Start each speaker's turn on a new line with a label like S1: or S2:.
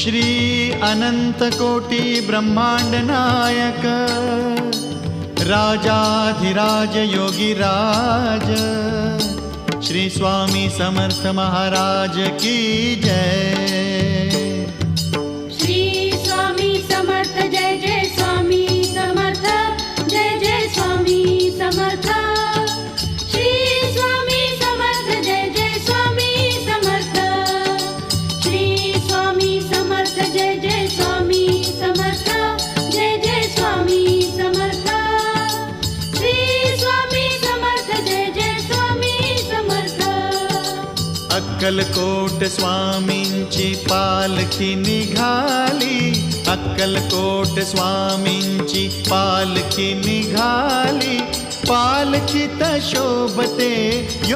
S1: श्री अनंत कोटी ब्रह्मांड नायक राजाधिराज योगीराज श्री स्वामी समर्थ महाराज की जय।
S2: श्री स्वामी समर्थ जय जय स्वामी समर्थ जय जय स्वामी समर्थ। श्री स्वामी समर्थ जय जय स्वामी समर्थ। श्री स्वामी समर्थ जय जय स्वामी समर्थ जय जय स्वामी समर्थ। श्री स्वामी समर्थ जय जय स्वामी समर्थ।
S1: अक्कलकोट स्वामींची पालखी निघाली, अक्कलकोट स्वामींची पालखी निघाली, पालखीत शोभते